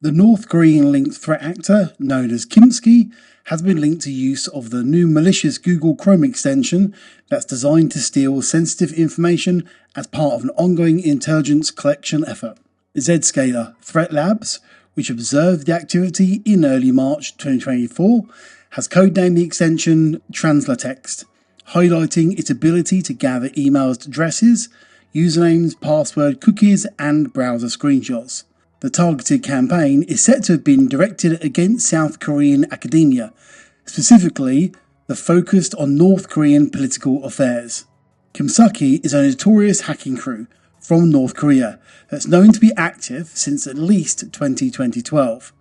The North Korean-linked threat actor, known as Kimsuky, has been linked to use of the new malicious Google Chrome extension that's designed to steal sensitive information as part of an ongoing intelligence collection effort. Zscaler Threat Labs, which observed the activity in early March 2024, has codenamed the extension Translatext, highlighting its ability to gather email addresses, usernames, password, cookies, and browser screenshots. The targeted campaign is said to have been directed against South Korean academia, specifically the focused on North Korean political affairs. Kimsuky is a notorious hacking crew from North Korea that's known to be active since at least 2012,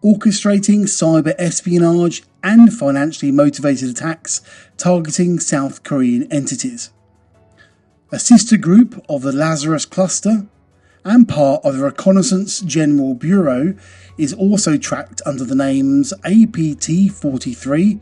orchestrating cyber espionage and financially motivated attacks targeting South Korean entities. A sister group of the Lazarus cluster and part of the Reconnaissance General Bureau is also tracked under the names APT-43,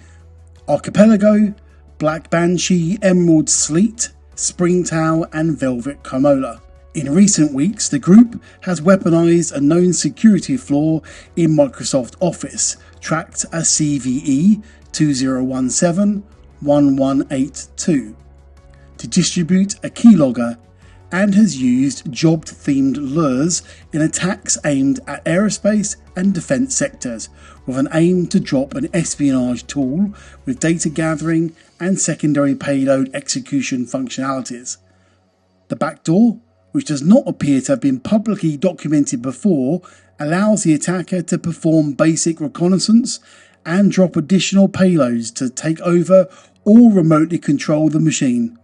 Archipelago, Black Banshee, Emerald Sleet, Springtail and Velvet Kamola. In recent weeks, the group has weaponized a known security flaw in Microsoft Office, tracked as CVE 2017-1182, to distribute a keylogger, and has used job-themed lures in attacks aimed at aerospace and defence sectors, with an aim to drop an espionage tool with data gathering and secondary payload execution functionalities. The backdoor, which does not appear to have been publicly documented before, allows the attacker to perform basic reconnaissance and drop additional payloads to take over or remotely control the machine.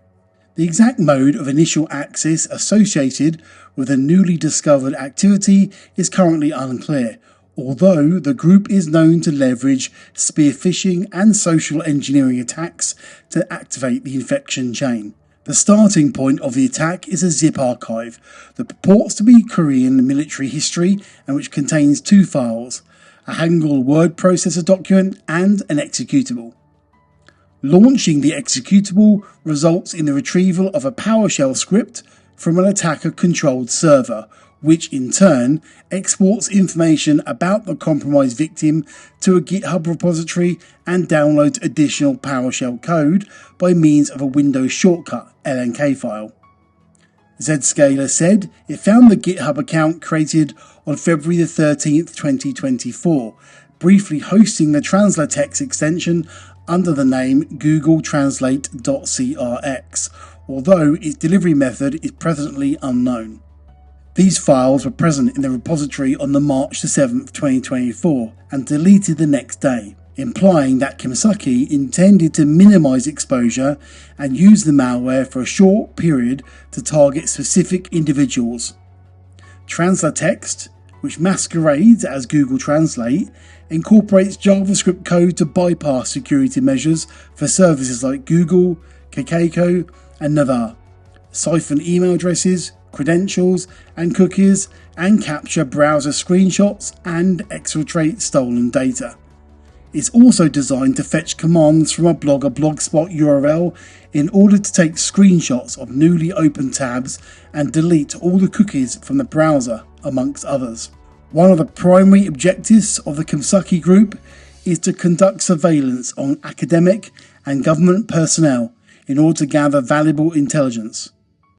The exact mode of initial access associated with the newly discovered activity is currently unclear, although the group is known to leverage spear phishing and social engineering attacks to activate the infection chain. The starting point of the attack is a zip archive that purports to be Korean military history and which contains two files, a Hangul word processor document and an executable. Launching the executable results in the retrieval of a PowerShell script from an attacker-controlled server, which in turn exports information about the compromised victim to a GitHub repository and downloads additional PowerShell code by means of a Windows shortcut LNK file. Zscaler said it found the GitHub account created on February 13, 2024, briefly hosting the Translatext extension under the name Google Translate.crx, although its delivery method is presently unknown. These files were present in the repository on the March 7, 2024 and deleted the next day, implying that Kimsuky intended to minimize exposure and use the malware for a short period to target specific individuals. Translatext, which masquerades as Google Translate, incorporates JavaScript code to bypass security measures for services like Google, Kakeko, and Naver, siphon email addresses, credentials, and cookies, and capture browser screenshots and exfiltrate stolen data. It's also designed to fetch commands from a Blogger Blogspot URL in order to take screenshots of newly opened tabs and delete all the cookies from the browser, amongst others. One of the primary objectives of the Kimsuky group is to conduct surveillance on academic and government personnel in order to gather valuable intelligence.